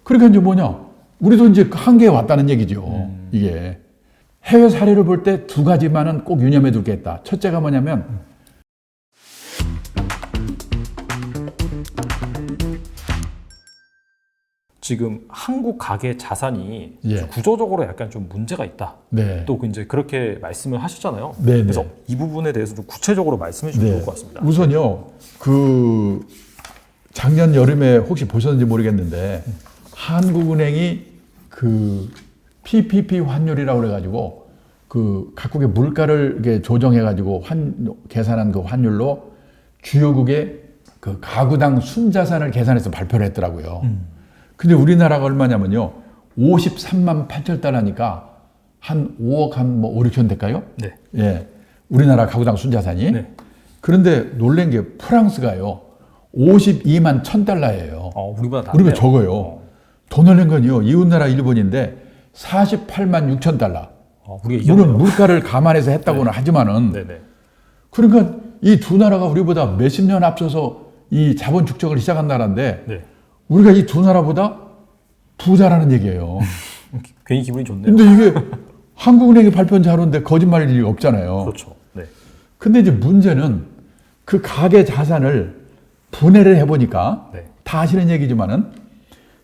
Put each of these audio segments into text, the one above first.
그러니까 이제 뭐냐? 우리도 이제 한계에 왔다는 얘기죠. 이게. 해외 사례를 볼 때 두 가지만은 꼭 유념해 둘 게 있다. 첫째가 뭐냐면 지금 한국 가계 자산이 예. 구조적으로 약간 좀 문제가 있다. 네. 또 이제 그렇게 말씀을 하셨잖아요. 네, 그래서 네. 이 부분에 대해서 좀 구체적으로 말씀해 주시면 좋을 것 같습니다. 우선요, 그 작년 여름에 혹시 보셨는지 모르겠는데 한국은행이 그 PPP 환율이라고 그래가지고 그 각국의 물가를 이렇게 조정해가지고 계산한 그 환율로 주요국의 그 가구당 순자산을 계산해서 발표를 했더라고요. 근데 우리나라가 얼마냐면요, 53만 8천 달러니까 한 5억 한 뭐 5, 6천 될까요? 네. 예, 우리나라 가구당 순자산이. 네. 그런데 놀란 게 프랑스가요, 52만 1천 달러예요. 우리보다 다. 우리가 적어요. 더 놀란 건요, 이웃나라 일본인데 48만 6천 달러. 우리가 물론 물가를 감안해서 했다고는 하지만은, 네네. 그러니까 이 두 나라가 우리보다 몇십 년 앞서서 이 자본 축적을 시작한 나라인데 네. 우리가 이 두 나라보다 부자라는 얘기예요. 괜히 기분이 좋네요. 근데 이게 한국은행이 발표한 자료인데 거짓말일 일이 없잖아요. 그렇죠. 네. 근데 이제 문제는 그 가계 자산을 분해를 해보니까 네. 다 아시는 얘기지만은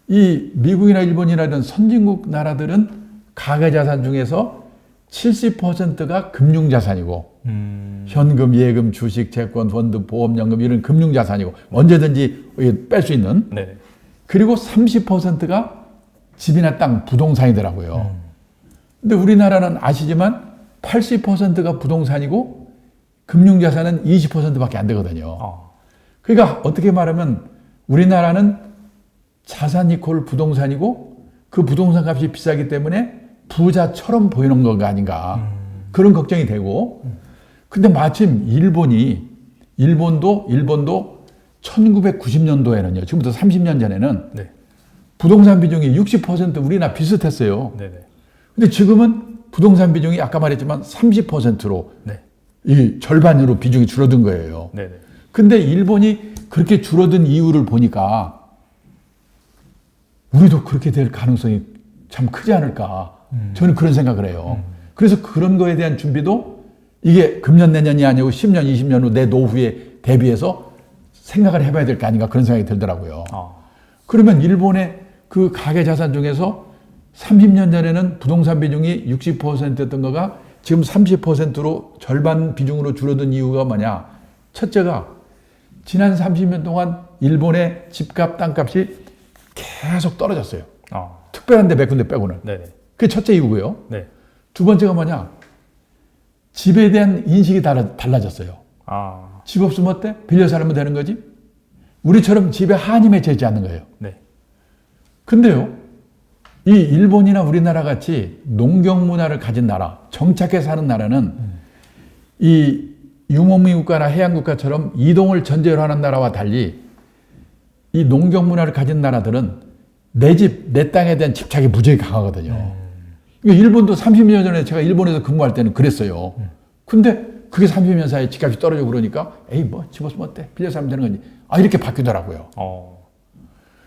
이 미국이나 일본이나 이런 선진국 나라들은 가계 자산 중에서 70%가 금융 자산이고 현금, 예금, 주식, 채권, 펀드, 보험연금 이런 금융 자산이고 언제든지 뺄 수 있는. 네. 그리고 30%가 집이나 땅, 부동산이더라고요. 근데 우리나라는 아시지만 80%가 부동산이고 금융자산은 20%밖에 안 되거든요. 그러니까 어떻게 말하면 우리나라는 자산 이퀄 부동산이고 그 부동산 값이 비싸기 때문에 부자처럼 보이는 건가 아닌가. 그런 걱정이 되고. 근데 마침 일본도 1990년도에는요, 지금부터 30년 전에는 네. 부동산 비중이 60% 우리나 비슷했어요. 네네. 근데 지금은 부동산 비중이 아까 말했지만 30%로 네. 이 절반으로 비중이 줄어든 거예요. 네네. 근데 일본이 그렇게 줄어든 이유를 보니까 우리도 그렇게 될 가능성이 참 크지 않을까. 저는 그런 생각을 해요. 그래서 그런 거에 대한 준비도 이게 금년 내년이 아니고 10년, 20년 후 내 노후에 대비해서 생각을 해봐야 될 거 아닌가 그런 생각이 들더라고요. 그러면 일본의 그 가계 자산 중에서 30년 전에는 부동산 비중이 60%였던 거가 지금 30%로 절반 비중으로 줄어든 이유가 뭐냐? 첫째가 지난 30년 동안 일본의 집값, 땅값이 계속 떨어졌어요. 특별한 데 몇 군데 빼고는. 네네. 그게 첫째 이유고요. 네. 두 번째가 뭐냐? 집에 대한 인식이 달라졌어요. 집 없으면 어때? 빌려 살면 되는 거지? 우리처럼 집에 한이 맺혀 있지 않는 거예요. 네. 근데요, 이 일본이나 우리나라 같이 농경 문화를 가진 나라, 정착해 사는 나라는 이 유목민 국가나 해양 국가처럼 이동을 전제로 하는 나라와 달리 이 농경 문화를 가진 나라들은 내 집, 내 땅에 대한 집착이 무지하게 강하거든요. 그러니까 일본도 30년 전에 제가 일본에서 근무할 때는 그랬어요. 근데 그게 30년 사이에 집값이 떨어지고 그러니까 에이 뭐 집 없으면 어때? 빌려 살면 되는 거지. 이렇게 바뀌더라고요.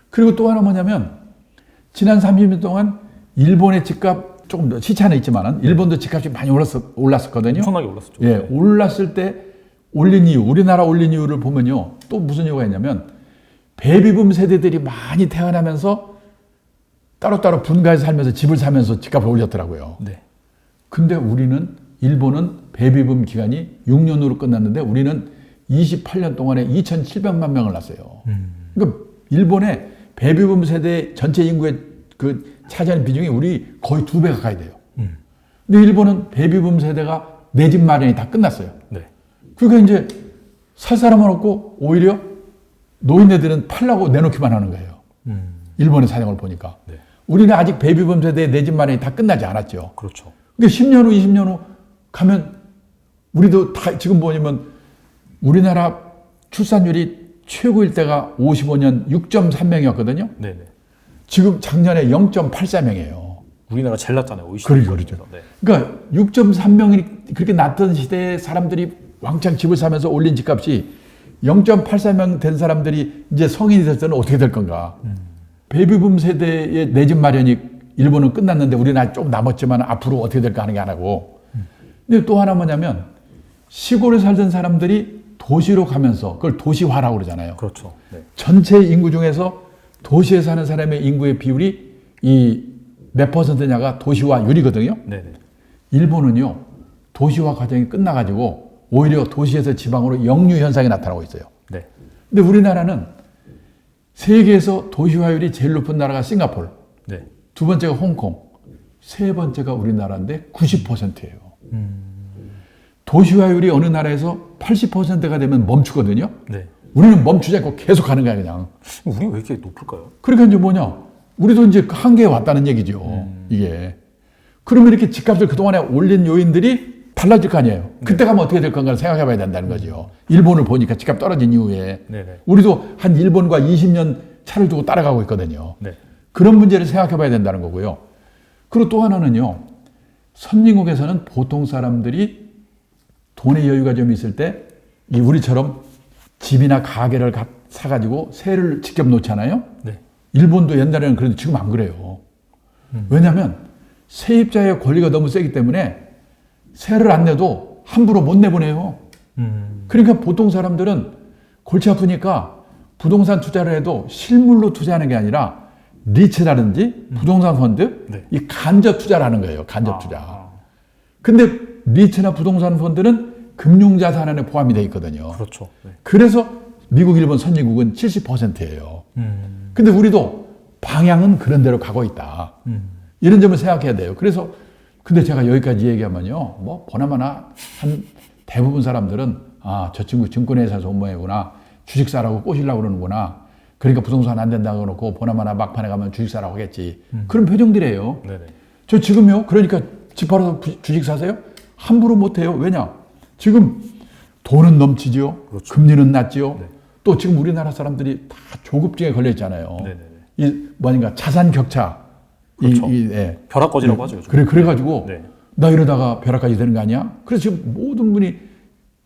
그리고 또 하나 뭐냐면 지난 30년 동안 일본의 집값 조금 더 시차는 있지만은 일본도 집값이 많이 올랐었거든요. 엄청나게 올랐었죠. 예, 올랐을 때 올린 이유, 우리나라 올린 이유를 보면요. 또 무슨 이유가 있냐면 베이비붐 세대들이 많이 태어나면서 따로따로 분가해서 살면서 집을 사면서 집값을 올렸더라고요. 네. 근데 일본은 베이비붐 기간이 6년으로 끝났는데 우리는 28년 동안에 2,700만 명을 낳았어요. 그러니까 일본의 베이비붐 세대 전체 인구의 그 차지하는 비중이 우리 거의 2배 가까이 돼요. 근데 일본은 베이비붐 세대가 내 집 마련이 다 끝났어요. 네. 그러니까 이제 살 사람은 없고 오히려 노인네들은 팔라고 내놓기만 하는 거예요. 일본의 사정을 보니까. 네. 우리는 아직 베이비붐 세대의 내 집 마련이 다 끝나지 않았죠. 그렇죠. 근데 10년 후, 20년 후 가면 우리도 다 지금 보면 우리나라 출산율이 최고일 때가 55년 6.3명이었거든요. 네네. 지금 작년에 0.84명이에요. 우리나라 제일 낮잖아요. OECD 그렇죠. 네. 그러니까 6.3명이 그렇게 낮던 시대에 사람들이 왕창 집을 사면서 올린 집값이 0.84명 된 사람들이 이제 성인이 될 때는 어떻게 될 건가. 베이비붐 세대의 내 집 마련이 일본은 끝났는데 우리는 아직 좀 남았지만 앞으로 어떻게 될까 하는 게 하나고. 근데 또 하나 뭐냐면 시골에 살던 사람들이 도시로 가면서 그걸 도시화라고 그러잖아요. 그렇죠. 네. 전체 인구 중에서 도시에 사는 사람의 인구의 비율이 이 몇 퍼센트냐가 도시화율이거든요. 네네. 일본은요, 도시화 과정이 끝나가지고 오히려 도시에서 지방으로 역류 현상이 나타나고 있어요. 네. 근데 우리나라는 세계에서 도시화율이 제일 높은 나라가 싱가포르, 네. 두 번째가 홍콩, 세 번째가 우리나라인데 90%예요. 도시화율이 어느 나라에서 80%가 되면 멈추거든요. 네. 우리는 멈추지 않고 계속 가는 거야, 그냥. 우리 왜 이렇게 높을까요? 그러니까 이제 뭐냐? 우리도 이제 한계에 왔다는 얘기죠. 이게. 그러면 이렇게 집값을 그동안에 올린 요인들이 달라질 거 아니에요. 그때 가면 어떻게 될 건가를 생각해 봐야 된다는 거죠. 일본을 보니까 집값 떨어진 이후에. 네네. 우리도 한 일본과 20년 차를 두고 따라가고 있거든요. 네. 그런 문제를 생각해 봐야 된다는 거고요. 그리고 또 하나는요. 선진국에서는 보통 사람들이 돈의 여유가 좀 있을 때 이 우리처럼 집이나 가게를 사가지고 세를 직접 놓잖아요. 네. 일본도 옛날에는 그런데 지금 안 그래요. 왜냐하면 세입자의 권리가 너무 세기 때문에 세를 안 내도 함부로 못 내보내요. 그러니까 보통 사람들은 골치 아프니까 부동산 투자를 해도 실물로 투자하는 게 아니라 리츠라든지 부동산 펀드, 네. 이 간접 투자를 하는 거예요. 간접 투자. 근데 리츠나 부동산 펀드는 금융자산 안에 포함이 되어 있거든요. 그렇죠. 네. 그래서 미국, 일본 선진국은 70%예요. 근데 우리도 방향은 그런 대로 가고 있다. 이런 점을 생각해야 돼요. 그래서 근데 제가 여기까지 얘기하면요. 뭐 보나마나 한 대부분 사람들은 아, 저 친구 증권회사에서 온 모양이구나. 주식 사라고 꼬시려고 그러는구나. 그러니까 부동산 안 된다고 그러고 보나마나 막판에 가면 주식 사라고 하겠지. 그런 표정들이에요. 네네. 저 지금요. 그러니까 집 팔아서 주식 사세요? 함부로 못해요. 왜냐? 지금 돈은 넘치지요. 그렇죠. 금리는 낮지요. 네. 또 지금 우리나라 사람들이 다 조급증에 걸려 있잖아요. 네네네. 이 뭐니까 자산 격차. 그렇죠. 예. 벼락거지라고 하죠. 요즘. 그래가지고 네. 나 이러다가 벼락까지 되는 거 아니야? 그래서 지금 모든 분이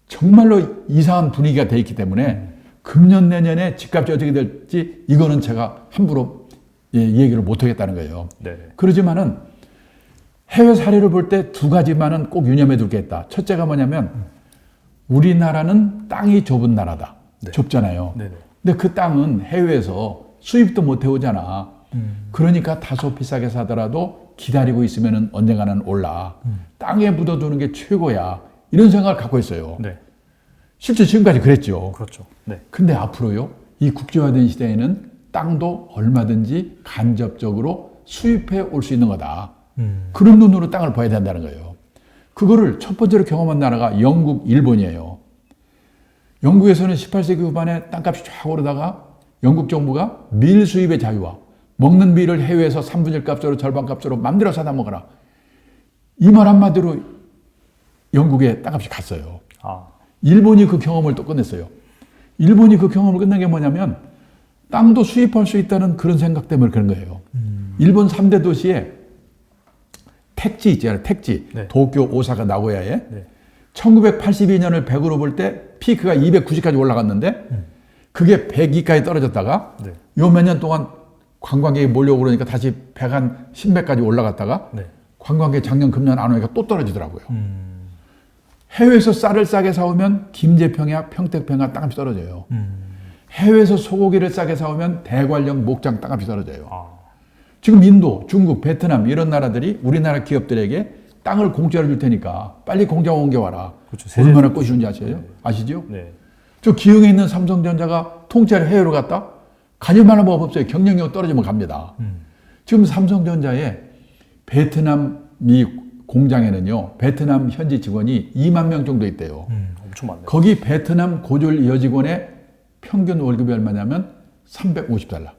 정말로 이상한 분위기가 돼 있기 때문에 금년 내년에 집값이 어떻게 될지 이거는 제가 함부로 얘기를 못 하겠다는 거예요. 네네. 그러지만은 해외 사례를 볼 때 두 가지만은 꼭 유념해 둘 게 있다. 첫째가 뭐냐면 우리나라는 땅이 좁은 나라다. 네. 좁잖아요. 네네. 근데 그 땅은 해외에서 수입도 못 해오잖아. 그러니까 다소 비싸게 사더라도 기다리고 있으면 언젠가는 올라. 땅에 묻어두는 게 최고야. 이런 생각을 갖고 있어요. 네. 실제 지금까지 그랬죠. 그렇죠. 네. 근데 앞으로요, 이 국제화된 시대에는 땅도 얼마든지 간접적으로 수입해 올 수 있는 거다. 그런 눈으로 땅을 봐야 된다는 거예요. 그거를 첫 번째로 경험한 나라가 영국, 일본이에요. 영국에서는 18세기 후반에 땅값이 쫙 오르다가 영국 정부가 밀 수입의 자유화, 먹는 밀을 해외에서 3분의 1 값으로 절반 값으로 맘대로 사다 먹어라. 이 말 한마디로 영국의 땅값이 갔어요. 아. 일본이 그 경험을 또 끝냈어요. 일본이 그 경험을 끝낸 게 뭐냐면 땅도 수입할 수 있다는 그런 생각 때문에 그런 거예요. 일본 3대 도시에 택지 있잖아요. 택지. 네. 도쿄, 오사카, 나고야에. 네. 1982년을 100으로 볼 때 피크가 290까지 올라갔는데 그게 102까지 떨어졌다가 네. 요 몇 년 동안 관광객이 몰려오고 그러니까 다시 100한 10몇까지 올라갔다가 네. 관광객 작년, 금년 안 오니까 또 떨어지더라고요. 해외에서 쌀을 싸게 사오면 김제평야, 평택평야 땅값이 떨어져요. 해외에서 소고기를 싸게 사오면 대관령, 목장 땅값이 떨어져요. 아. 지금 인도, 중국, 베트남 이런 나라들이 우리나라 기업들에게 땅을 공짜로 줄 테니까 빨리 공장 옮겨와라. 그렇죠. 얼마나 꼬시는지 아세요? 네. 아시죠? 네. 저 기흥에 있는 삼성전자가 통째로 해외로 갔다? 가질 만한 법 없어요. 경쟁력 떨어지면 갑니다. 지금 삼성전자의 베트남 미 공장에는요, 베트남 현지 직원이 2만 명 정도 있대요. 엄청 많네요. 거기 베트남 고졸 여직원의 평균 월급이 얼마냐면 $350.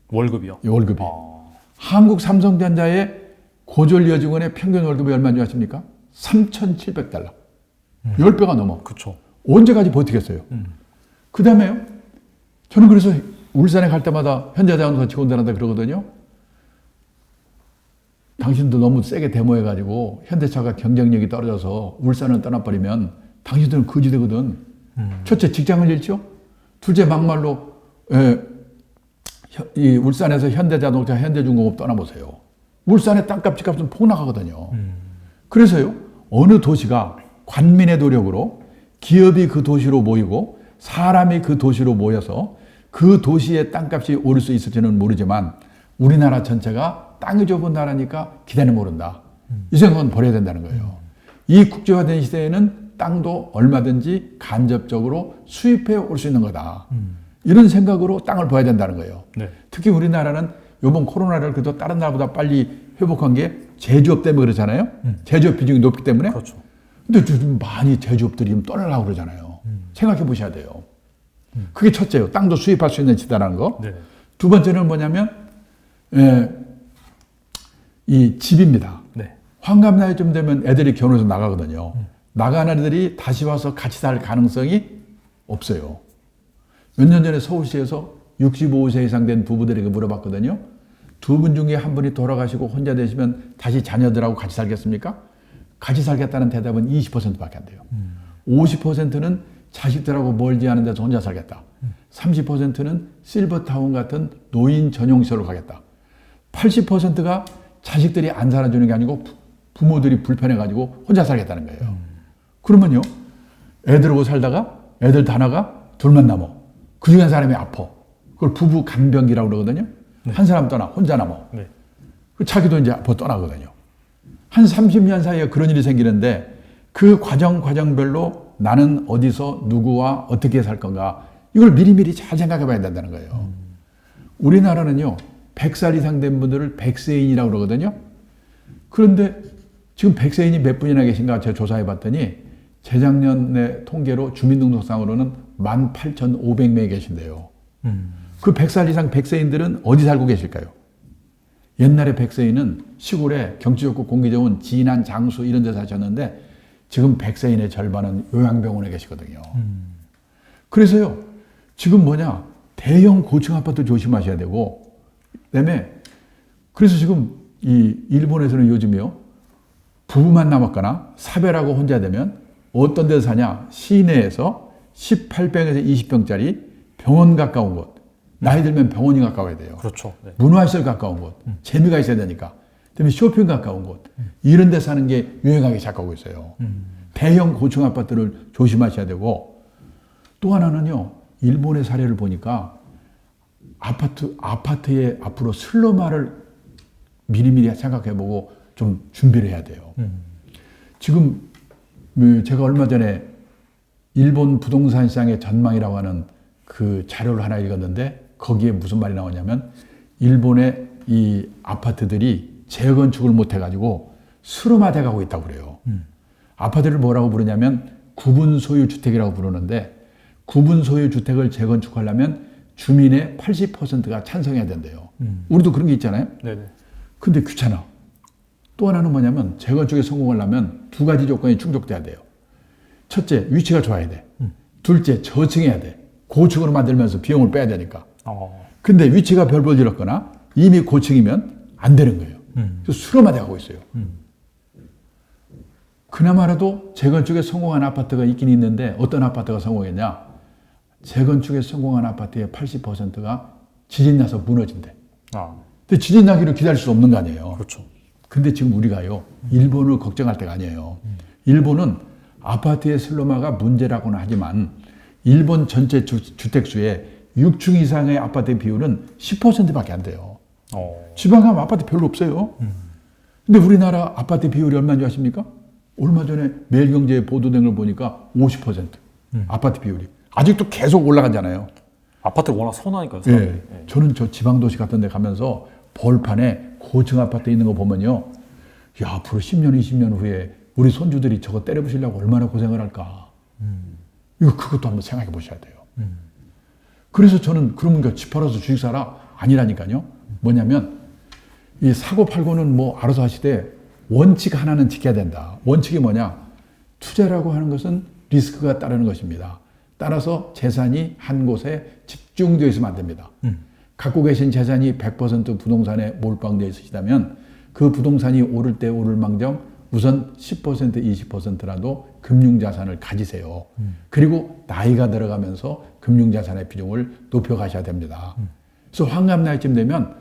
월급이요? 이 월급이. 아. 한국 삼성전자의 고졸 여직원의 평균 월급이 얼마인지 아십니까? $3,700. 10배가 넘어. 그렇죠. 언제까지 버티겠어요? 그 다음에요. 저는 그래서 울산에 갈 때마다 현대자동차 직원들한테 그러거든요. 당신도 너무 세게 데모해가지고 현대차가 경쟁력이 떨어져서 울산을 떠나버리면 당신들은 거지 되거든. 첫째 직장을 잃죠. 둘째 막말로 이 울산에서 현대자동차, 현대중공업 떠나보세요. 울산의 땅값, 집값은 폭락하거든요. 그래서요, 어느 도시가 관민의 노력으로 기업이 그 도시로 모이고 사람이 그 도시로 모여서 그 도시의 땅값이 오를 수 있을지는 모르지만 우리나라 전체가 땅이 좁은 나라니까 기대는 모른다. 이 생각은 버려야 된다는 거예요. 이 국제화된 시대에는 땅도 얼마든지 간접적으로 수입해 올 수 있는 거다. 이런 생각으로 땅을 봐야 된다는 거예요. 네. 특히 우리나라는 이번 코로나를 그래도 다른 나라보다 빨리 회복한 게 제조업 때문에 그러잖아요. 제조업 비중이 높기 때문에. 그렇죠. 근데 요즘 많이 제조업들이 좀 떠나려고 그러잖아요. 생각해 보셔야 돼요. 그게 첫째요. 땅도 수입할 수 있는 시대라는 거. 네. 두 번째는 뭐냐면 이 집입니다. 네. 환갑 나이쯤 되면 애들이 결혼해서 나가거든요. 나가는 애들이 다시 와서 같이 살 가능성이 없어요. 몇 년 전에 서울시에서 65세 이상 된 부부들에게 물어봤거든요. 두 분 중에 한 분이 돌아가시고 혼자 되시면 다시 자녀들하고 같이 살겠습니까? 같이 살겠다는 대답은 20%밖에 안 돼요. 50%는 자식들하고 멀지 않은 데서 혼자 살겠다. 30%는 실버타운 같은 노인 전용시설로 가겠다. 80%가 자식들이 안 살아주는 게 아니고 부모들이 불편해가지고 혼자 살겠다는 거예요. 그러면요, 애들하고 살다가 애들 다 나가 둘만 남아. 그 중에 한 사람이 아파. 그걸 부부 간병기라고 그러거든요. 네. 한 사람 떠나 혼자 남아. 네. 그 자기도 이제 아파 떠나거든요. 한 30년 사이에 그런 일이 생기는데 그 과정별로 나는 어디서 누구와 어떻게 살 건가 이걸 미리미리 잘 생각해 봐야 된다는 거예요. 우리나라는요 100살 이상 된 분들을 백세인이라고 그러거든요. 그런데 지금 백세인이 몇 분이나 계신가 제가 조사해 봤더니 재작년의 통계로 주민등록상으로는 18,500명이 계신데요. 그 100살 이상 백세인들은 어디 살고 계실까요? 옛날에 백세인은 시골에 경치 좋고 공기 좋은 진안, 장수 이런 데 사셨는데 지금 백세인의 절반은 요양병원에 계시거든요. 그래서요, 지금 대형 고층 아파트 조심하셔야 되고, 그다음에 그래서 지금 이 일본에서는 요즘이요, 부부만 남았거나 사별하고 혼자 되면 어떤 데서 사냐? 시내에서 18평에서 20평짜리 병원 가까운 곳, 나이 들면 병원이 가까워야 돼요. 그렇죠. 네. 문화시설 가까운 곳, 재미가 있어야 되니까. 그다음에 쇼핑 가까운 곳, 이런 데 사는 게 유행하기 시작하고 있어요. 대형 고층 아파트를 조심하셔야 되고, 또 하나는요, 일본의 사례를 보니까 아파트에 앞으로 슬로마를 미리미리 생각해보고 좀 준비를 해야 돼요. 지금 제가 얼마 전에 일본 부동산 시장의 전망이라고 하는 그 자료를 하나 읽었는데 거기에 무슨 말이 나오냐면 일본의 이 아파트들이 재건축을 못 해가지고 슬럼화돼 가고 있다고 그래요. 아파트를 뭐라고 부르냐면 구분 소유 주택이라고 부르는데 구분 소유 주택을 재건축하려면 주민의 80%가 찬성해야 된대요. 우리도 그런 게 있잖아요. 네네. 근데 귀찮아. 또 하나는 뭐냐면 재건축에 성공하려면 두 가지 조건이 충족돼야 돼요. 첫째, 위치가 좋아야 돼. 둘째, 저층해야 돼. 고층으로 만들면서 비용을 빼야 되니까. 근데 위치가 별 볼 일 없거나 이미 고층이면 안 되는 거예요. 그래서 수렴화돼 가고 있어요. 그나마라도 재건축에 성공한 아파트가 있긴 있는데 어떤 아파트가 성공했냐? 재건축에 성공한 아파트의 80%가 지진 나서 무너진대. 근데 지진 나기를 기다릴 수 없는 거 아니에요. 그렇죠. 근데 지금 우리가요, 일본을 걱정할 때가 아니에요. 일본은 아파트의 슬럼화가 문제라고는 하지만 일본 전체 주택수의 6층 이상의 아파트 비율은 10%밖에 안 돼요. 지방 가면 아파트 별로 없어요. 근데 우리나라 아파트 비율이 얼마인지 아십니까? 얼마 전에 매일경제에 보도된 걸 보니까 50%. 아파트 비율이. 아직도 계속 올라가잖아요. 아파트를 워낙 선호하니까요. 예. 사람들이. 저는 저 지방도시 같은 데 가면서 벌판에 고층 아파트 있는 거 보면요. 야, 앞으로 10년, 20년 후에 우리 손주들이 저거 때려부시려고 얼마나 고생을 할까. 그것도 한번 생각해 보셔야 돼요. 그래서 저는 그러면 집 팔아서 주식 사라? 아니라니까요. 뭐냐면 이 사고 팔고는 뭐 알아서 하시되 원칙 하나는 지켜야 된다. 원칙이 뭐냐? 투자라고 하는 것은 리스크가 따르는 것입니다. 따라서 재산이 한 곳에 집중되어 있으면 안 됩니다. 갖고 계신 재산이 100% 부동산에 몰빵되어 있으시다면 그 부동산이 오를 때 오를 망정 우선 10% 20%라도 금융자산을 가지세요. 그리고 나이가 들어가면서 금융자산의 비중을 높여가셔야 됩니다. 그래서 환갑 나이쯤 되면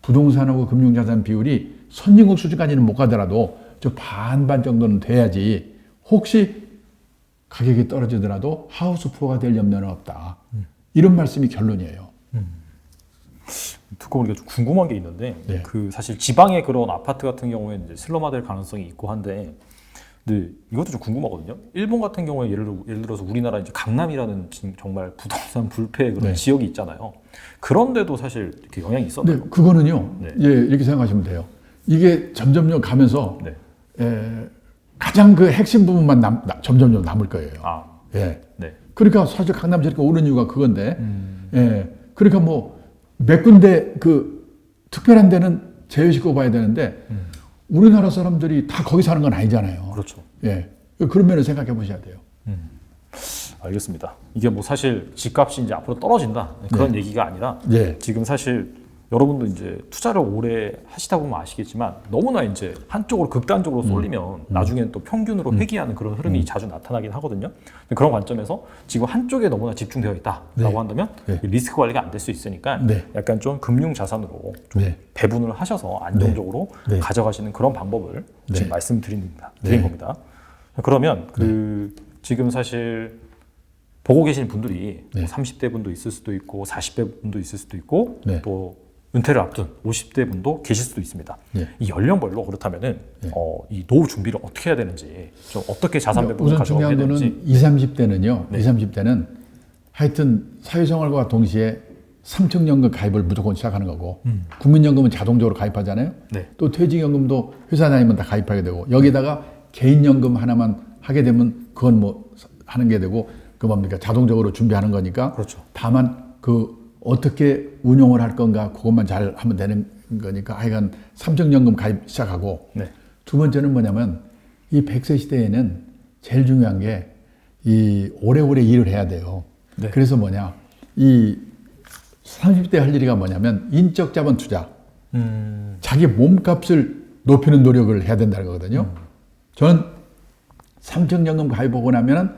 부동산하고 금융자산 비율이 선진국 수준까지는 못 가더라도 저 반반 정도는 돼야지 혹시 가격이 떨어지더라도 하우스 푸어가 될 염려는 없다. 이런 말씀이 결론이에요. 듣고 보니까 좀 궁금한 게 있는데 네. 그 사실 지방의 그런 아파트 같은 경우에는 이제 슬럼화될 가능성이 있고 한데 근데 이것도 좀 궁금하거든요. 일본 같은 경우에 예를 들어서 우리나라 이제 강남이라는 정말 부동산 불패의 그런 네. 지역이 있잖아요. 그런데도 사실 이렇게 영향이 있었나요? 네, 그거는요. 네. 예, 이렇게 생각하시면 돼요. 이게 점점점 가면서 네. 가장 그 핵심 부분만 점점점 남을 거예요. 아, 예. 네. 그러니까 사실 강남 저렇게 오른 이유가 그건데, 예. 그러니까 뭐 몇 군데 그 특별한 데는 제외시키고 봐야 되는데, 우리나라 사람들이 다 거기 사는 건 아니잖아요. 그렇죠. 예. 그런 면을 생각해 보셔야 돼요. 알겠습니다. 이게 뭐 사실 집값이 이제 앞으로 떨어진다 그런 얘기가 아니라 예. 지금 사실 여러분도 이제 투자를 오래 하시다 보면 아시겠지만 너무나 이제 한쪽으로 극단적으로 쏠리면 나중엔 또 평균으로 회귀하는 그런 흐름이 자주 나타나긴 하거든요. 그런 관점에서 지금 한쪽에 너무나 집중되어 있다라고 네. 한다면 네. 리스크 관리가 안 될 수 있으니까 네. 약간 좀 금융 자산으로 좀 네. 배분을 하셔서 안정적으로 네. 가져가시는 그런 방법을 네. 지금 말씀드린 네. 겁니다. 그러면 그 지금 사실 보고 계신 분들이 네. 30대 분도 있을 수도 있고 40대 분도 있을 수도 있고 네. 또 은퇴를 앞둔 50대 분도 계실 수도 있습니다. 네. 이 연령별로 그렇다면은 네. 이 노후 준비를 어떻게 해야 되는지 좀 어떻게 자산 배분을 우선 가져가야 중요한 되는지 거는 20, 30대는요. 네. 20, 30대는 하여튼 사회생활과 동시에 삼청연금 가입을 무조건 시작하는 거고 국민연금은 자동적으로 가입하잖아요. 네. 또 퇴직연금도 회사 다니면 다 가입하게 되고 여기다가 개인연금 하나만 하게 되면 그건 뭐 하는 게 되고 그 뭡니까 자동적으로 준비하는 거니까. 그렇죠. 다만 그 어떻게 운용을 할 건가 그것만 잘 하면 되는 거니까 하여간 삼청연금 가입 시작하고 네. 두 번째는 뭐냐면 이 100세 시대에는 제일 중요한 게 이 오래오래 일을 해야 돼요. 네. 그래서 뭐냐 이 30대 할 일이가 뭐냐면 인적 자본 투자 자기 몸값을 높이는 노력을 해야 된다는 거거든요. 저는 삼청연금 가입하고 나면은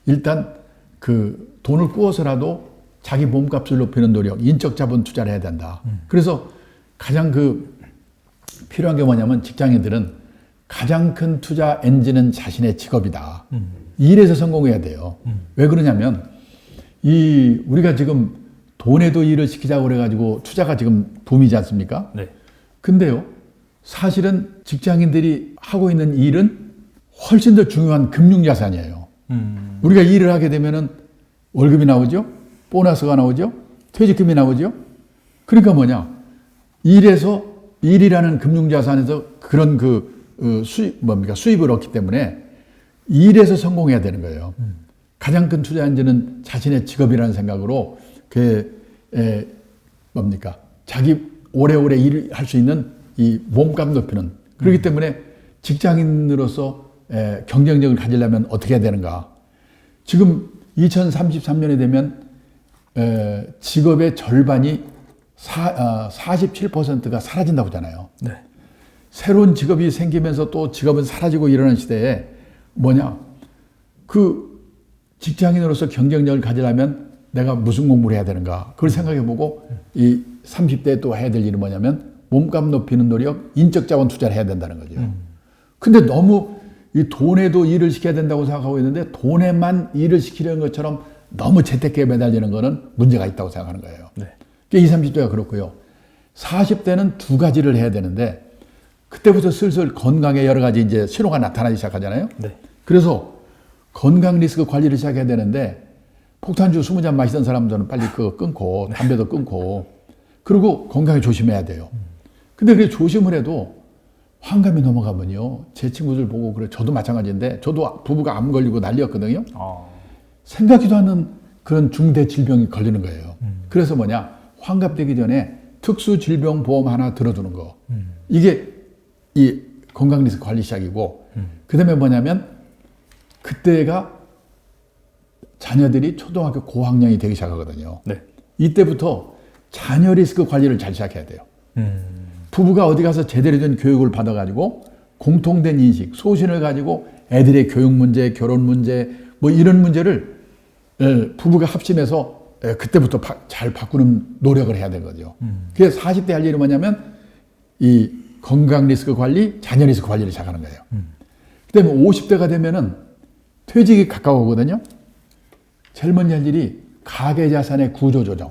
일단 그 돈을 꾸어서라도 자기 몸값을 높이는 노력, 인적 자본 투자를 해야 된다. 그래서 가장 그 필요한 게 뭐냐면 직장인들은 가장 큰 투자 엔진은 자신의 직업이다. 일에서 성공해야 돼요. 왜 그러냐면 이 우리가 지금 돈에도 일을 시키자고 그래가지고 투자가 지금 붐이지 않습니까? 네. 근데요, 사실은 직장인들이 하고 있는 일은 훨씬 더 중요한 금융자산이에요. 우리가 일을 하게 되면은 월급이 나오죠? 보너스가 나오죠? 퇴직금이 나오죠? 그러니까 뭐냐? 일이라는 금융자산에서 그런 수입을 얻기 때문에 일에서 성공해야 되는 거예요. 가장 큰 투자 엔진은 자신의 직업이라는 생각으로 자기 오래오래 일할 수 있는 이 몸값 높이는 그렇기 때문에 직장인으로서 경쟁력을 가지려면 어떻게 해야 되는가? 지금 2033년이 되면 직업의 절반이 47%가 사라진다고 하잖아요. 네. 새로운 직업이 생기면서 또 직업은 사라지고 이러는 시대에 뭐냐? 그 직장인으로서 경쟁력을 가지려면 내가 무슨 공부를 해야 되는가? 그걸 생각해보고 이 30대에 또 해야 될 일은 뭐냐면 몸값 높이는 노력, 인적 자원 투자를 해야 된다는 거죠. 근데 너무 이 돈에도 일을 시켜야 된다고 생각하고 있는데 돈에만 일을 시키려는 것처럼 너무 재테크에 매달리는 거는 문제가 있다고 생각하는 거예요. 네. 그러니까 20, 30대가 그렇고요. 40대는 두 가지를 해야 되는데 그때부터 슬슬 건강에 여러 가지 이제 신호가 나타나기 시작하잖아요. 네. 그래서 건강 리스크 관리를 시작해야 되는데 폭탄주 20잔 마시던 사람들은 빨리 그거 끊고 담배도 끊고 그리고 건강에 조심해야 돼요. 근데 그게 조심을 해도 환갑이 넘어가면요. 제 친구들 보고 그래. 저도 마찬가지인데 저도 부부가 암 걸리고 난리였거든요. 생각지도 않는 그런 중대 질병이 걸리는 거예요. 그래서 뭐냐. 환갑 되기 전에 특수 질병 보험 하나 들어두는 거. 이게 이 건강 리스크 관리 시작이고 그 다음에 뭐냐면 그때가 자녀들이 초등학교 고학년이 되기 시작하거든요. 네. 이때부터 자녀 리스크 관리를 잘 시작해야 돼요. 부부가 어디 가서 제대로 된 교육을 받아가지고 공통된 인식, 소신을 가지고 애들의 교육 문제, 결혼 문제 뭐 이런 문제를 부부가 합심해서 그때부터 잘 바꾸는 노력을 해야 되는 거죠. 그래서 40대 할 일이 뭐냐면 이 건강 리스크 관리, 자녀 리스크 관리를 시작하는 거예요. 그다음에 50대가 되면은 퇴직이 가까워오거든요. 제일 먼저 할 일이 가계 자산의 구조 조정.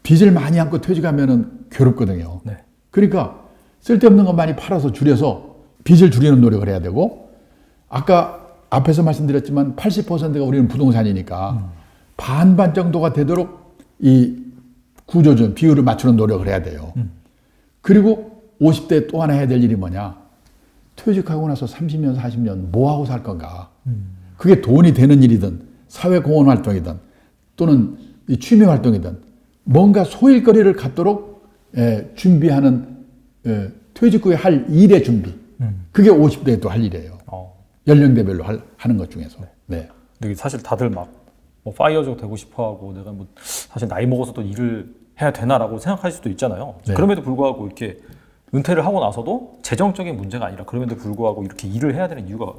빚을 많이 안고 퇴직하면은 괴롭거든요. 네. 그러니까 쓸데없는 거 많이 팔아서 줄여서 빚을 줄이는 노력을 해야 되고, 아까 앞에서 말씀드렸지만 80%가 우리는 부동산이니까 반반 정도가 되도록 이 구조조정, 비율을 맞추는 노력을 해야 돼요. 그리고 50대 또 하나 해야 될 일이 뭐냐. 퇴직하고 나서 30년, 40년 뭐하고 살 건가. 그게 돈이 되는 일이든 사회공헌 활동이든 또는 이 취미 활동이든 뭔가 소일거리를 갖도록 준비하는 퇴직 후에 할 일의 준비. 그게 50대에 또 할 일이에요. 연령대별로 하는 것 중에서. 네. 근데 사실 다들 뭐 파이어족 되고 싶어하고 내가 뭐 사실 나이 먹어서도 일을 해야 되나라고 생각할 수도 있잖아요. 네. 그럼에도 불구하고 이렇게 은퇴를 하고 나서도 재정적인 문제가 아니라 그럼에도 불구하고 이렇게 일을 해야 되는 이유가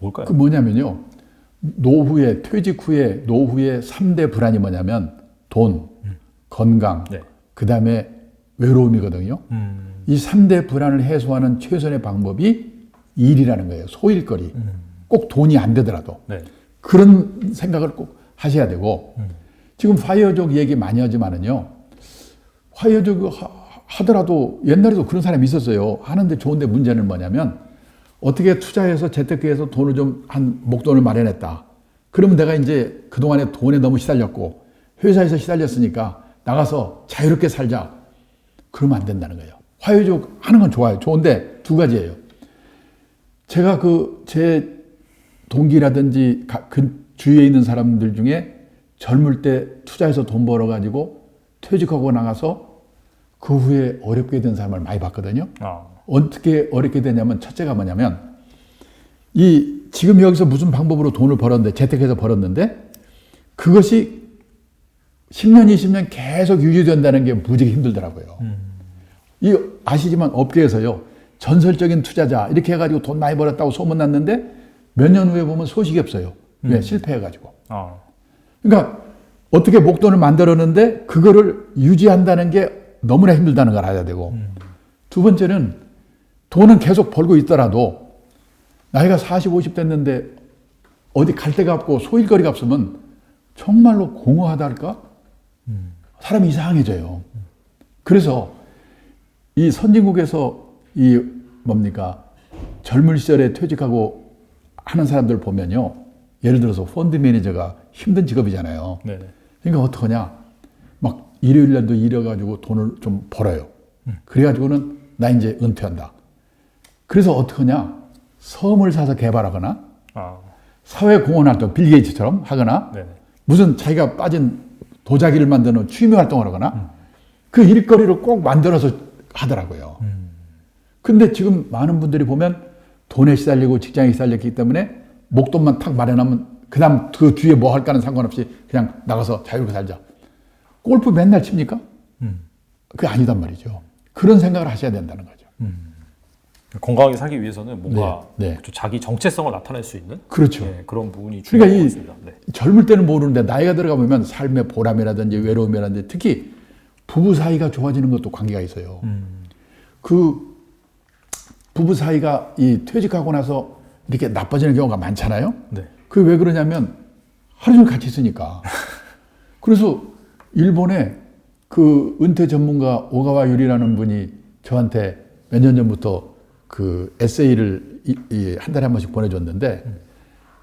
뭘까요? 그 뭐냐면요. 퇴직 후에 노후의 3대 불안이 뭐냐면 돈, 건강, 네. 그 다음에 외로움이거든요. 이 3대 불안을 해소하는 최선의 방법이 일이라는 거예요. 소일거리. 꼭 돈이 안 되더라도. 네. 그런 생각을 꼭 하셔야 되고, 지금 파이어족 얘기 많이 하지만은요, 파이어족 하더라도 옛날에도 그런 사람이 있었어요. 하는데 좋은데 문제는 뭐냐면, 어떻게 투자해서 재테크해서 돈을 좀 한 목돈을 마련했다. 그러면 내가 이제 그동안에 돈에 너무 시달렸고, 회사에서 시달렸으니까 나가서 자유롭게 살자. 그러면 안 된다는 거예요. 파이어족 하는 건 좋아요. 좋은데 두 가지예요. 제가 제 동기라든지 그 주위에 있는 사람들 중에 젊을 때 투자해서 돈 벌어가지고 퇴직하고 나가서 그 후에 어렵게 된 사람을 많이 봤거든요. 어떻게 어렵게 되냐면 첫째가 뭐냐면 지금 여기서 무슨 방법으로 돈을 벌었는데 재테크해서 벌었는데 그것이 10년, 20년 계속 유지된다는 게 무지개 힘들더라고요. 아시지만 업계에서요. 전설적인 투자자 이렇게 해가지고 돈 많이 벌었다고 소문났는데 몇 년 후에 보면 소식이 없어요. 왜? 실패해가지고. 그러니까 어떻게 목돈을 만들었는데 그거를 유지한다는 게 너무나 힘들다는 걸 알아야 되고 두 번째는 돈은 계속 벌고 있더라도 나이가 40, 50 됐는데 어디 갈 데가 없고 소일거리가 없으면 정말로 공허하다 할까? 사람이 이상해져요. 그래서 이 선진국에서 젊은 시절에 퇴직하고 하는 사람들 보면요. 예를 들어서 펀드 매니저가 힘든 직업이잖아요. 네네. 그러니까 어떡하냐. 막 일요일 날도 일해가지고 돈을 좀 벌어요. 그래가지고는 나 이제 은퇴한다. 그래서 어떡하냐. 섬을 사서 개발하거나 사회공헌 활동, 빌 게이츠처럼 하거나 네네. 무슨 자기가 빠진 도자기를 만드는 취미 활동을 하거나 그 일거리를 꼭 만들어서 하더라고요. 근데 지금 많은 분들이 보면 돈에 시달리고 직장에 시달렸기 때문에 목돈만 탁 마련하면 그다음 그 뒤에 뭐 할까는 상관없이 그냥 나가서 자유롭게 살자. 골프 맨날 칩니까? 그게 아니단 말이죠. 그런 생각을 하셔야 된다는 거죠. 건강하게 살기 위해서는 뭔가 네. 자기 정체성을 나타낼 수 있는 그렇죠. 그런 부분이 중요한 것 같습니다. 네. 젊을 때는 모르는데 나이가 들어가 보면 삶의 보람이라든지 외로움이라든지 특히 부부 사이가 좋아지는 것도 관계가 있어요. 그 부부 사이가 퇴직하고 나서 이렇게 나빠지는 경우가 많잖아요. 네. 그게 왜 그러냐면 하루 종일 같이 있으니까. 그래서 일본에 그 은퇴 전문가 오가와 유리라는 분이 저한테 몇 년 전부터 그 에세이를 한 달에 한 번씩 보내줬는데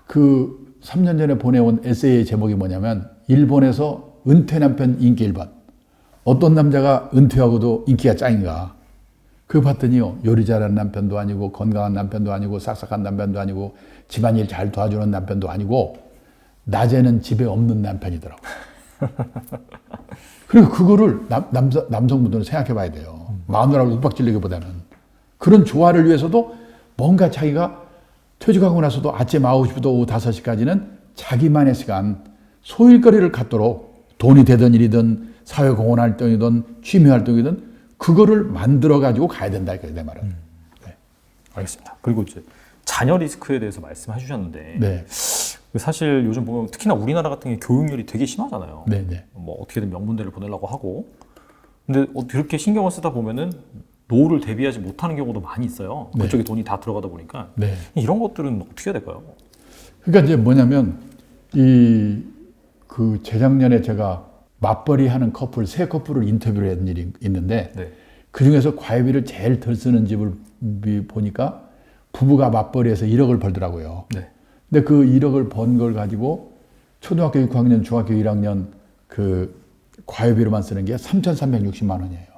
그 3년 전에 보내온 에세이의 제목이 뭐냐면 일본에서 은퇴 남편 인기 1번. 어떤 남자가 은퇴하고도 인기가 짱인가. 그거 봤더니요. 요리 잘하는 남편도 아니고 건강한 남편도 아니고 싹싹한 남편도 아니고 집안일 잘 도와주는 남편도 아니고 낮에는 집에 없는 남편이더라고요. 그리고 그거를 남성분들은 생각해 봐야 돼요. 마누라를 윽박질르기보다는. 그런 조화를 위해서도 뭔가 자기가 퇴직하고 나서도 아침 9시부터 오후 5시까지는 자기만의 시간, 소일거리를 갖도록 돈이 되든 일이든 사회공헌 활동이든 취미 활동이든 그거를 만들어 가지고 가야 된다 이거예요, 내 말은. 네. 알겠습니다. 그리고 이제 자녀 리스크에 대해서 말씀해 주셨는데 네. 사실 요즘 보면 특히나 우리나라 같은 게 교육열이 되게 심하잖아요. 네네. 뭐 어떻게든 명문대를 보내려고 하고. 근데 그렇게 신경을 쓰다 보면은 노후를 대비하지 못하는 경우도 많이 있어요. 네. 그쪽에 돈이 다 들어가다 보니까. 네. 이런 것들은 어떻게 해야 될까요? 그러니까 이제 뭐냐면 그 재작년에 제가 맞벌이 하는 커플 세 커플을 인터뷰를 한 일이 있는데 네. 그 중에서 과외비를 제일 덜 쓰는 집을 보니까 부부가 맞벌이해서 1억을 벌더라고요. 네. 근데 그 1억을 번 걸 가지고 초등학교 6학년, 중학교 1학년 그 과외비로만 쓰는 게 3,360만 원이에요.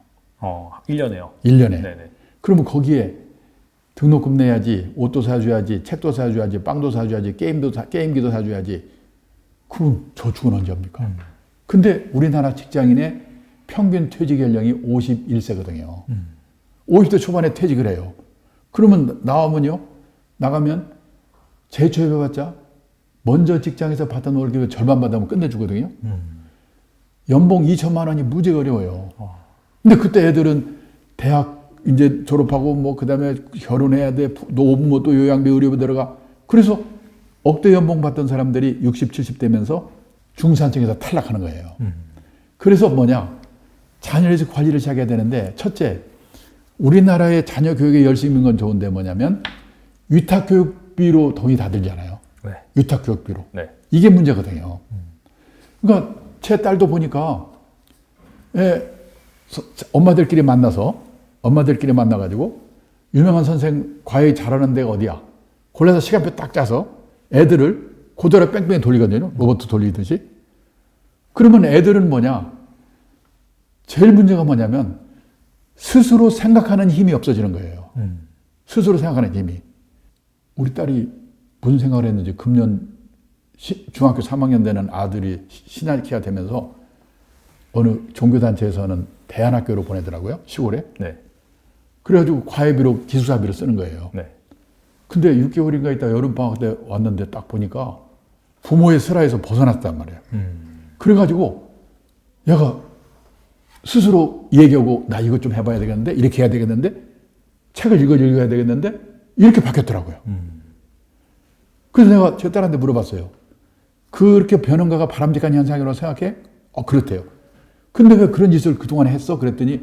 1년에요. 1년에. 네네. 그러면 거기에 등록금 내야지, 옷도 사줘야지, 책도 사줘야지, 빵도 사줘야지, 게임기도 사줘야지. 그럼 저축은 언제 합니까? 근데 우리나라 직장인의 평균 퇴직 연령이 51세거든요. 50대 초반에 퇴직을 해요. 그러면 나가면 재취업해봤자 먼저 직장에서 받던 월급의 절반 받으면 끝내주거든요. 연봉 2천만 원이 무지가 어려워요. 근데 그때 애들은 대학 이제 졸업하고 뭐 그다음에 결혼해야 돼. 노부모 또 요양비 의료비 들어가. 그래서 억대 연봉 받던 사람들이 60, 70 되면서 중산층에서 탈락하는 거예요. 그래서 자녀에서 관리를 시작해야 되는데 첫째, 우리나라의 자녀 교육에 열심히 있는 건 좋은데 뭐냐면 위탁교육비로 돈이 다 들잖아요. 네. 위탁교육비로. 네. 이게 문제거든요. 그러니까 제 딸도 보니까 엄마들끼리 만나가지고 유명한 선생 과외 잘하는 데가 어디야? 골라서 시간표 딱 짜서 애들을 그대로 뺑뺑이 돌리거든요. 로봇 돌리듯이. 그러면 애들은 제일 문제가 뭐냐면 스스로 생각하는 힘이 없어지는 거예요. 스스로 생각하는 힘이. 우리 딸이 무슨 생각을 했는지 금년 중학교 3학년 되는 아들이 신학기가 되면서 어느 종교단체에서는 대안학교로 보내더라고요. 시골에. 네. 그래가지고 과외비로 기숙사비로 쓰는 거예요. 네. 근데 6개월인가 있다 여름방학 때 왔는데 딱 보니까 부모의 슬하에서 벗어났단 말이에요. 그래가지고 얘가 스스로 얘기하고 나 이것 좀 해봐야 되겠는데 이렇게 해야 되겠는데 책을 읽어야 되겠는데 이렇게 바뀌었더라고요. 그래서 내가 제 딸한테 물어봤어요. 그렇게 변화가 바람직한 현상이라고 생각해? 그렇대요. 근데 왜 그런 짓을 그동안 했어? 그랬더니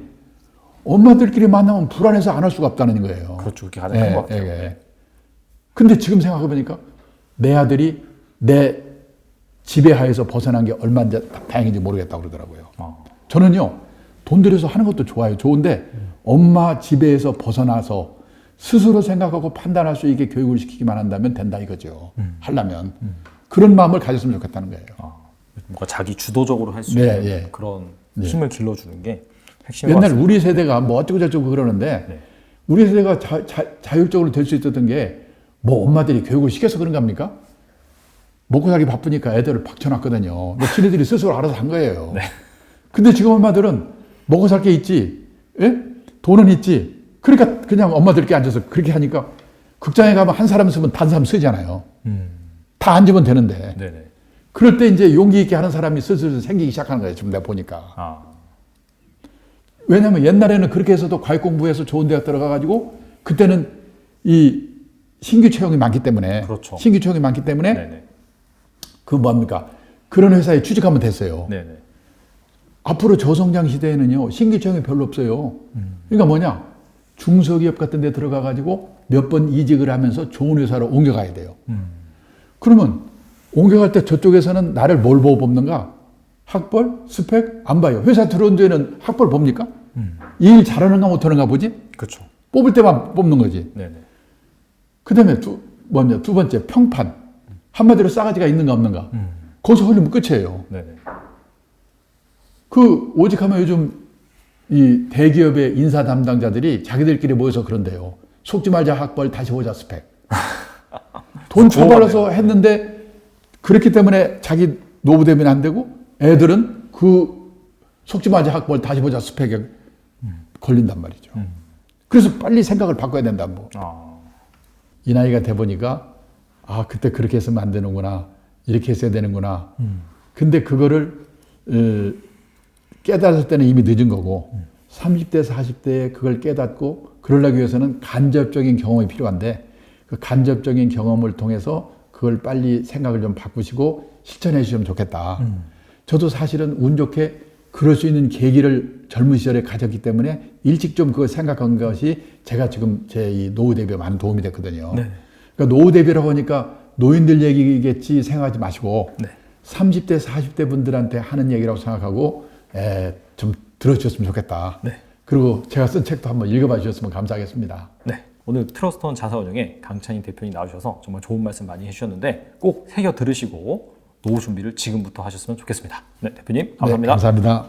엄마들끼리 만나면 불안해서 안 할 수가 없다는 거예요. 그렇죠. 그게 가장 큰 것 같아요. 근데 지금 생각해보니까 내 아들이 내 지배하에서 벗어난 게 얼마나 다행인지 모르겠다고 그러더라고요. 저는요, 돈 들여서 하는 것도 좋아요. 좋은데 엄마 지배에서 벗어나서 스스로 생각하고 판단할 수 있게 교육을 시키기만 한다면 된다 이거죠. 하려면. 그런 마음을 가졌으면 좋겠다는 거예요. 뭔가 자기 주도적으로 할 수 네, 있는 예. 그런 힘을 길러주는 게 핵심인 것 옛날 같습니다. 우리 세대가 뭐 어쩌고 저쩌고 그러는데 네. 우리 세대가 자율적으로 될 수 있었던 게 뭐 엄마들이 교육을 시켜서 그런 겁니까? 먹고 살기 바쁘니까 애들을 박쳐놨거든요. 근데 지네들이 스스로 알아서 한 거예요. 네. 근데 지금 엄마들은 먹고 살 게 있지, 예? 돈은 있지. 그러니까 그냥 엄마들끼리 앉아서 그렇게 하니까 극장에 가면 한 사람 쓰면 다른 사람 쓰잖아요. 다 앉으면 되는데. 네네. 그럴 때 이제 용기 있게 하는 사람이 슬슬 생기기 시작하는 거예요. 지금 내가 보니까. 왜냐하면 옛날에는 그렇게 해서도 과외 공부해서 좋은 대학 들어가가지고 그때는 이 신규 채용이 많기 때문에. 그렇죠. 신규 채용이 많기 때문에 네네. 그 뭡니까? 그런 회사에 취직하면 됐어요. 네네. 앞으로 저성장 시대에는요, 신규 채용이 별로 없어요. 그러니까 중소기업 같은 데 들어가가지고 몇 번 이직을 하면서 좋은 회사로 옮겨가야 돼요. 그러면 옮겨갈 때 저쪽에서는 나를 뭘 보고 뽑는가? 학벌? 스펙? 안 봐요. 회사 들어온 뒤에는 학벌 봅니까? 일 잘하는가 못하는가 보지? 그렇죠. 뽑을 때만 뽑는 거지. 네네. 그 다음에 두 번째, 평판. 한마디로 싸가지가 있는가 없는가. 거기서 흘리면 끝이에요. 네네. 오직하면 요즘 이 대기업의 인사 담당자들이 자기들끼리 모여서 그런데요. 속지 말자 학벌, 다시 보자 스펙. 돈 처벌해서 했는데 그렇기 때문에 자기 노부대면 안 되고 애들은 속지 말자 학벌, 다시 보자 스펙에 걸린단 말이죠. 그래서 빨리 생각을 바꿔야 된다. 이 나이가 돼 보니까 그때 그렇게 했으면 안 되는구나. 이렇게 했어야 되는구나. 근데 그거를 깨달을 때는 이미 늦은 거고 30대, 40대에 그걸 깨닫고 그러려기 위해서는 간접적인 경험이 필요한데 그 간접적인 경험을 통해서 그걸 빨리 생각을 좀 바꾸시고 실천해 주시면 좋겠다. 저도 사실은 운 좋게 그럴 수 있는 계기를 젊은 시절에 가졌기 때문에 일찍 좀 그걸 생각한 것이 제가 지금 제 이 노후 대비에 많은 도움이 됐거든요. 네. 그러니까 노후 대비라고 하니까 노인들 얘기겠지 생각하지 마시고 네. 30대, 40대 분들한테 하는 얘기라고 생각하고 좀 들어주셨으면 좋겠다. 네. 그리고 제가 쓴 책도 한번 읽어봐 주셨으면 감사하겠습니다. 네. 오늘 트러스트원 자산운용에 강찬희 대표님 나오셔서 정말 좋은 말씀 많이 해주셨는데 꼭 새겨 들으시고 노후 준비를 지금부터 하셨으면 좋겠습니다. 네, 대표님 감사합니다. 네, 감사합니다.